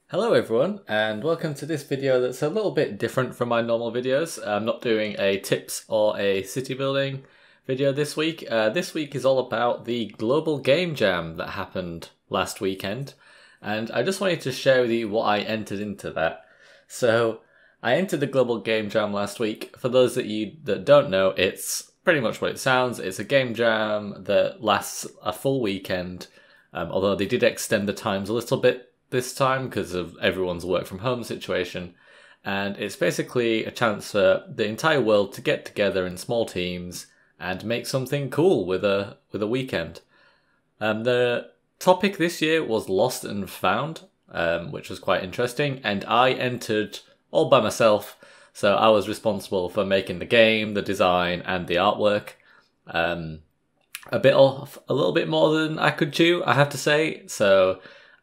Hello everyone, and welcome to this video that's a little bit different from my normal videos. I'm not doing a tips or a city building video this week. This week is all about the global game jam that happened last weekend, and I just wanted to show you what I entered into that. So I entered the global game jam last week. For those of you that don't know, it's pretty much what it sounds. It's a game jam that lasts a full weekend, although they did extend the times a little bit this time because of everyone's work from home situation, and it's basically a chance for the entire world to get together in small teams and make something cool with a weekend. The topic this year was lost and found, which was quite interesting, and I entered all by myself, so I was responsible for making the game, the design, and the artwork. A little bit more than I could chew, I have to say. So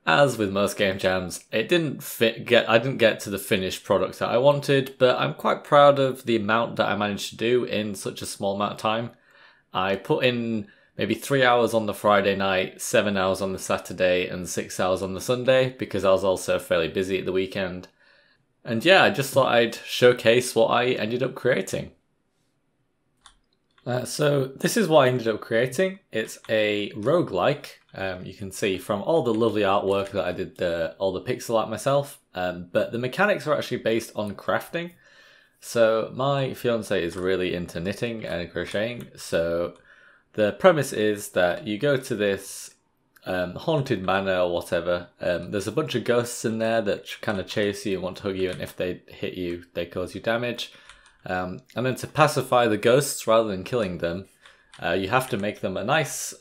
as with most game jams, I didn't get to the finished product that I wanted, but I'm quite proud of the amount that I managed to do in such a small amount of time. I put in maybe 3 hours on the Friday night, 7 hours on the Saturday, and 6 hours on the Sunday, because I was also fairly busy at the weekend. And yeah, I just thought I'd showcase what I ended up creating. So this is what I ended up creating. It's a roguelike. You can see from all the lovely artwork that I did all the pixel art myself, but the mechanics are actually based on crafting. So my fiance is really into knitting and crocheting, so the premise is that you go to this haunted manor or whatever. There's a bunch of ghosts in there that kind of chase you and want to hug you, and if they hit you, they cause you damage. And then to pacify the ghosts rather than killing them, you have to make them a nice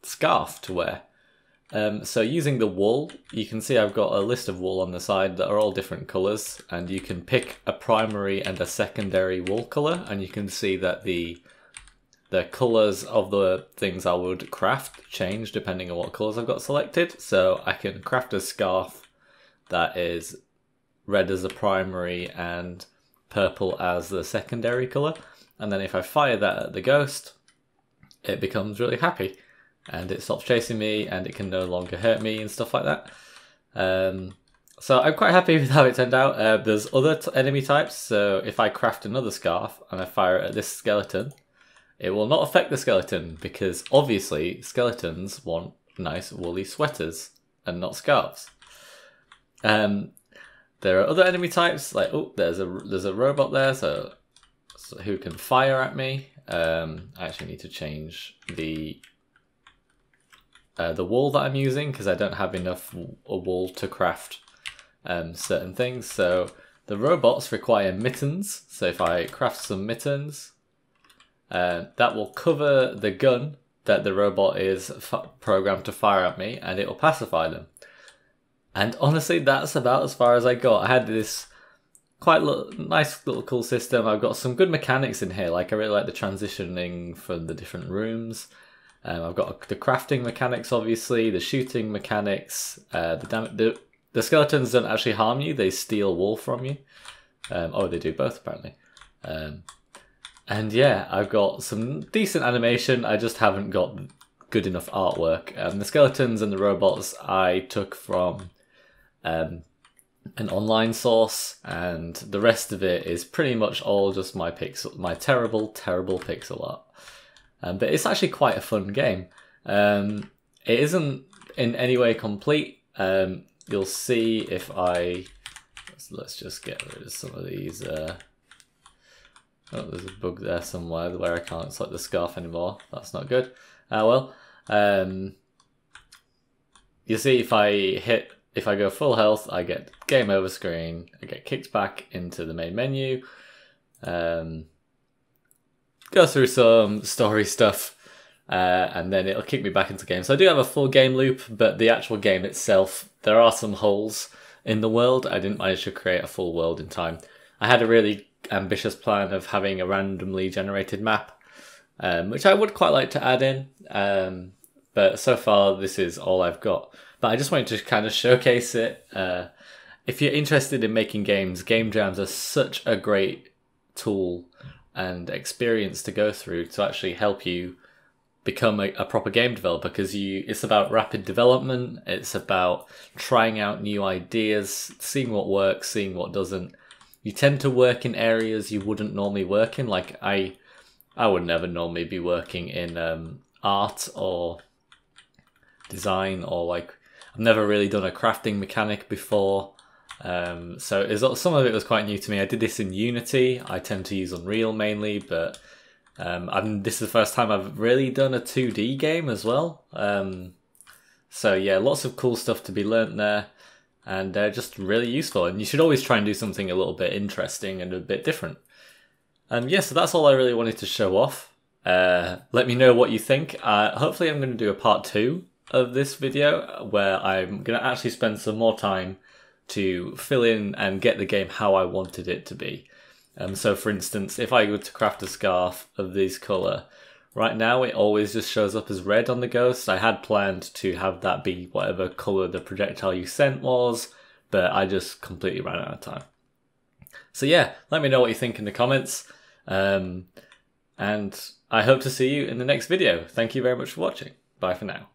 scarf to wear. So using the wool, you can see I've got a list of wool on the side that are all different colours, and you can pick a primary and a secondary wool colour, and you can see that the colours of the things I would craft change depending on what colours I've got selected. So I can craft a scarf that is red as a primary and purple as the secondary colour, and then if I fire that at the ghost, it becomes really happy and it stops chasing me and it can no longer hurt me and stuff like that. So I'm quite happy with how it turned out. There's other enemy types, so if I craft another scarf and I fire it at this skeleton, it will not affect the skeleton, because obviously skeletons want nice woolly sweaters and not scarves. There are other enemy types, like, oh, there's a robot there, so who can fire at me. I actually need to change the wool that I'm using, because I don't have enough wool to craft certain things. So the robots require mittens, so if I craft some mittens, that will cover the gun that the robot is programmed to fire at me, and it will pacify them. And honestly, that's about as far as I got. I had this quite nice little cool system. I've got some good mechanics in here. Like, I really like the transitioning from the different rooms. I've got the crafting mechanics, obviously, the shooting mechanics. The skeletons don't actually harm you. They steal wool from you. Oh, they do both, apparently. And yeah, I've got some decent animation. I just haven't got good enough artwork. The skeletons and the robots I took from an online source, and the rest of it is pretty much all just my terrible pixel art. But it's actually quite a fun game. It isn't in any way complete. You'll see if let's just get rid of some of these. Oh, there's a bug there somewhere where I can't select the scarf anymore. That's not good. Well, you see if I go full health, I get game over screen, I get kicked back into the main menu, go through some story stuff, and then it'll kick me back into the game. So I do have a full game loop, but the actual game itself, there are some holes in the world. I didn't manage to create a full world in time. I had a really ambitious plan of having a randomly generated map, which I would quite like to add in, but so far this is all I've got. But I just wanted to kind of showcase it. If you're interested in making games, game jams are such a great tool and experience to go through to actually help you become a proper game developer, because it's about rapid development, it's about trying out new ideas, seeing what works, seeing what doesn't. You tend to work in areas you wouldn't normally work in. Like I would never normally be working in art or design, or like I've never really done a crafting mechanic before. So some of it was quite new to me. I did this in Unity. I tend to use Unreal mainly, but this is the first time I've really done a 2D game as well. So yeah, lots of cool stuff to be learnt there, and just really useful. And you should always try and do something a little bit interesting and a bit different. Yeah, so that's all I really wanted to show off. Let me know what you think. Hopefully I'm going to do a part 2 of this video, where I'm going to actually spend some more time to fill in and get the game how I wanted it to be. So for instance, if I go to craft a scarf of this colour, right now it always just shows up as red on the ghost. I had planned to have that be whatever colour the projectile you sent was, but I just completely ran out of time. So yeah, let me know what you think in the comments, and I hope to see you in the next video. Thank you very much for watching. Bye for now.